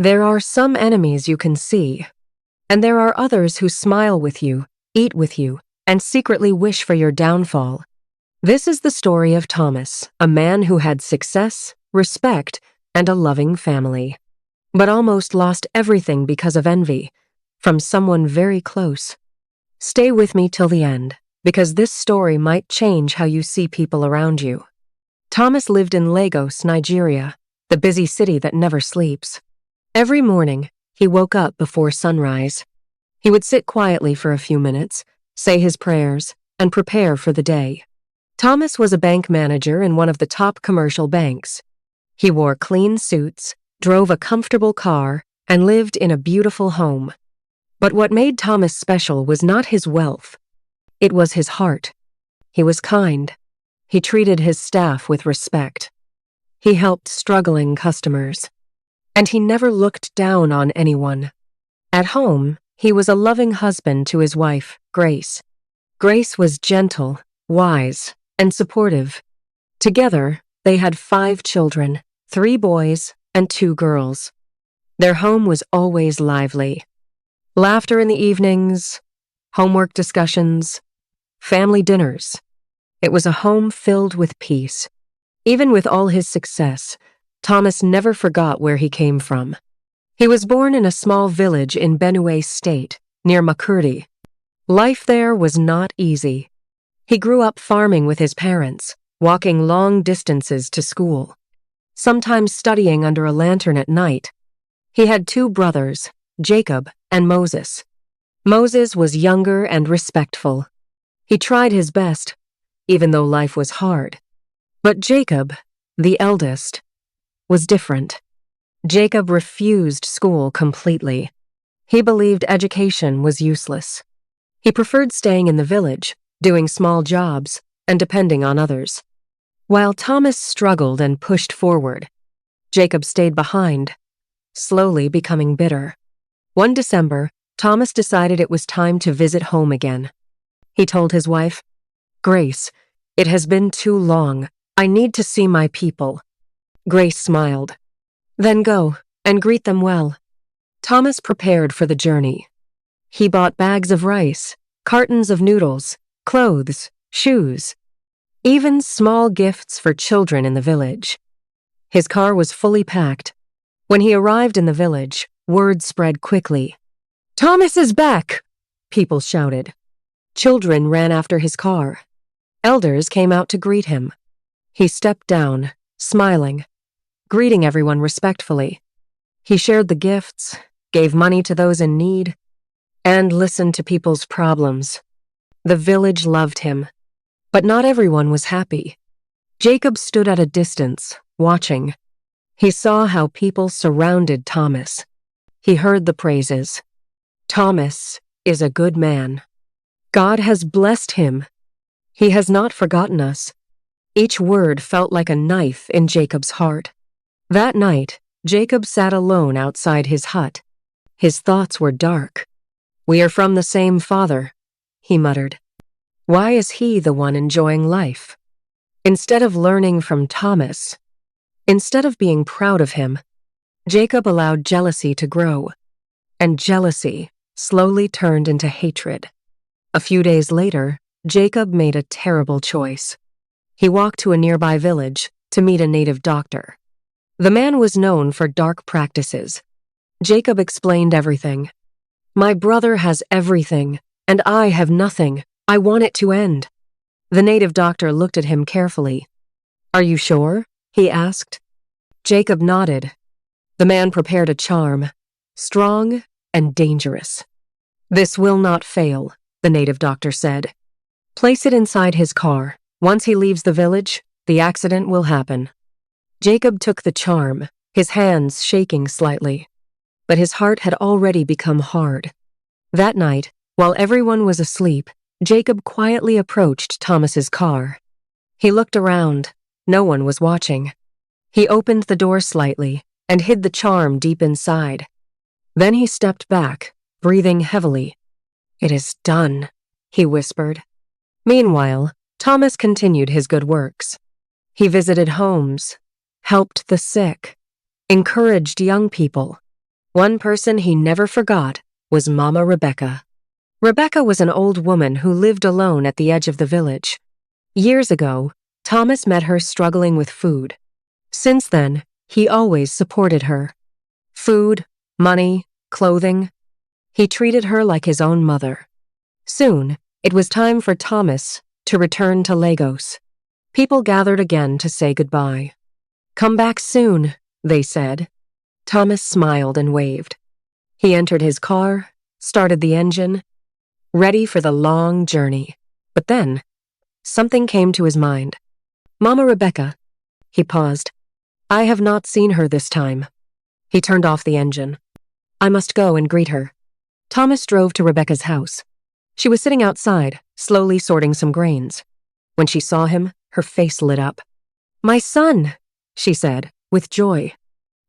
There are some enemies you can see, and there are others who smile with you, eat with you, and secretly wish for your downfall. This is the story of Thomas, a man who had success, respect, and a loving family, but almost lost everything because of envy from someone very close. Stay with me till the end, because this story might change how you see people around you. Thomas lived in Lagos, Nigeria, the busy city that never sleeps. Every morning, he woke up before sunrise. He would sit quietly for a few minutes, say his prayers, and prepare for the day. Thomas was a bank manager in one of the top commercial banks. He wore clean suits, drove a comfortable car, and lived in a beautiful home. But what made Thomas special was not his wealth. It was his heart. He was kind. He treated his staff with respect. He helped struggling customers. And he never looked down on anyone. At home, he was a loving husband to his wife, Grace. Grace was gentle, wise, and supportive. Together, they had 5 children, 3 boys and 2 girls. Their home was always lively. Laughter in the evenings, homework discussions, family dinners. It was a home filled with peace. Even with all his success, Thomas never forgot where he came from. He was born in a small village in Benue State, near Makurdi. Life there was not easy. He grew up farming with his parents, walking long distances to school, sometimes studying under a lantern at night. He had 2 brothers, Jacob and Moses. Moses was younger and respectful. He tried his best, even though life was hard. But Jacob, the eldest, was different. Jacob refused school completely. He believed education was useless. He preferred staying in the village, doing small jobs, and depending on others. While Thomas struggled and pushed forward, Jacob stayed behind, slowly becoming bitter. One December, Thomas decided it was time to visit home again. He told his wife, "Grace, it has been too long. I need to see my people." Grace smiled. "Then go and greet them well." Thomas prepared for the journey. He bought bags of rice, cartons of noodles, clothes, shoes, even small gifts for children in the village. His car was fully packed. When he arrived in the village, word spread quickly. "Thomas is back!" people shouted. Children ran after his car. Elders came out to greet him. He stepped down, smiling, greeting everyone respectfully. He shared the gifts, gave money to those in need, and listened to people's problems. The village loved him, but not everyone was happy. Jacob stood at a distance, watching. He saw how people surrounded Thomas. He heard the praises. "Thomas is a good man. God has blessed him. He has not forgotten us." Each word felt like a knife in Jacob's heart. That night, Jacob sat alone outside his hut. His thoughts were dark. "We are from the same father," he muttered. "Why is he the one enjoying life?" Instead of learning from Thomas, instead of being proud of him, Jacob allowed jealousy to grow, and jealousy slowly turned into hatred. A few days later, Jacob made a terrible choice. He walked to a nearby village to meet a native doctor. The man was known for dark practices. Jacob explained everything. "My brother has everything, and I have nothing. I want it to end." The native doctor looked at him carefully. "Are you sure?" he asked. Jacob nodded. The man prepared a charm, strong and dangerous. "This will not fail," the native doctor said. "Place it inside his car. Once he leaves the village, the accident will happen." Jacob took the charm, his hands shaking slightly. But his heart had already become hard. That night, while everyone was asleep, Jacob quietly approached Thomas's car. He looked around. No one was watching. He opened the door slightly and hid the charm deep inside. Then he stepped back, breathing heavily. "It is done," he whispered. Meanwhile, Thomas continued his good works. He visited homes, helped the sick, encouraged young people. One person he never forgot was Mama Rebecca. Rebecca was an old woman who lived alone at the edge of the village. Years ago, Thomas met her struggling with food. Since then, he always supported her. Food, money, clothing. He treated her like his own mother. Soon, it was time for Thomas to return to Lagos. People gathered again to say goodbye. "Come back soon," they said. Thomas smiled and waved. He entered his car, started the engine, ready for the long journey. But then, something came to his mind. "Mama Rebecca." He paused. "I have not seen her this time." He turned off the engine. "I must go and greet her." Thomas drove to Rebecca's house. She was sitting outside, slowly sorting some grains. When she saw him, her face lit up. "My son," she said, with joy.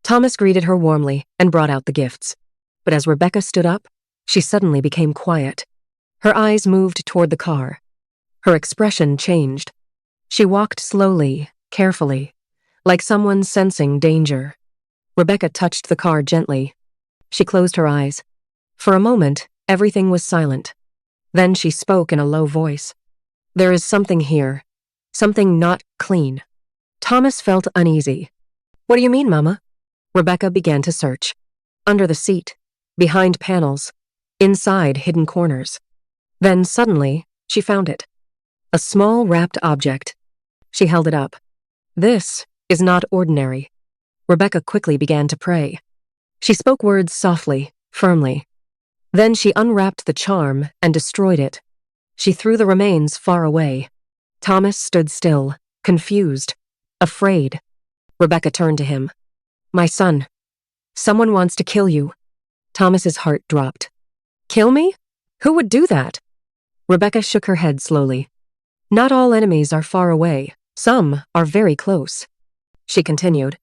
Thomas greeted her warmly and brought out the gifts. But as Rebecca stood up, she suddenly became quiet. Her eyes moved toward the car. Her expression changed. She walked slowly, carefully, like someone sensing danger. Rebecca touched the car gently. She closed her eyes. For a moment, everything was silent. Then she spoke in a low voice. "There is something here. Something not clean." Thomas felt uneasy. "What do you mean, Mama?" Rebecca began to search. Under the seat, behind panels, inside hidden corners. Then suddenly, she found it. A small wrapped object. She held it up. "This is not ordinary." Rebecca quickly began to pray. She spoke words softly, firmly. Then she unwrapped the charm and destroyed it. She threw the remains far away. Thomas stood still, confused, afraid. Rebecca turned to him. "My son, someone wants to kill you." Thomas's heart dropped. "Kill me? Who would do that?" Rebecca shook her head slowly. "Not all enemies are far away. Some are very close." She continued.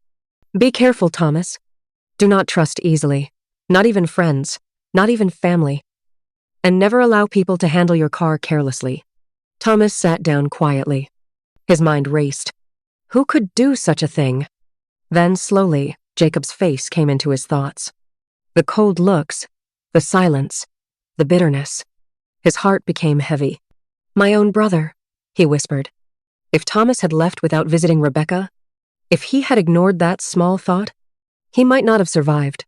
"Be careful, Thomas. Do not trust easily. Not even friends. Not even family. And never allow people to handle your car carelessly." Thomas sat down quietly. His mind raced. Who could do such a thing? Then, slowly, Jacob's face came into his thoughts. The cold looks, the silence, the bitterness. His heart became heavy. "My own brother," he whispered. If Thomas had left without visiting Rebecca, if he had ignored that small thought, he might not have survived.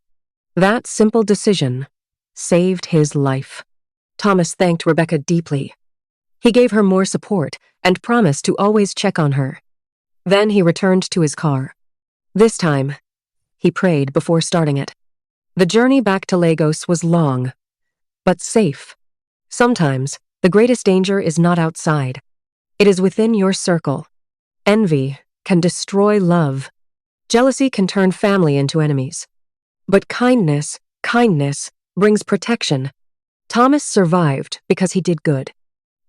That simple decision saved his life. Thomas thanked Rebecca deeply. He gave her more support and promised to always check on her. Then he returned to his car. This time, he prayed before starting it. The journey back to Lagos was long, but safe. Sometimes, the greatest danger is not outside. It is within your circle. Envy can destroy love. Jealousy can turn family into enemies. But kindness brings protection. Thomas survived because he did good.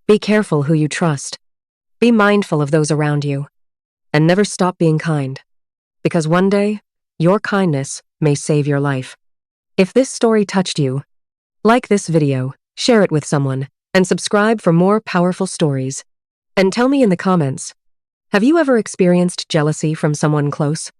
Be careful who you trust. Be mindful of those around you. And never stop being kind. Because one day, your kindness may save your life. If this story touched you, like this video, share it with someone, and subscribe for more powerful stories. And tell me in the comments, have you ever experienced jealousy from someone close?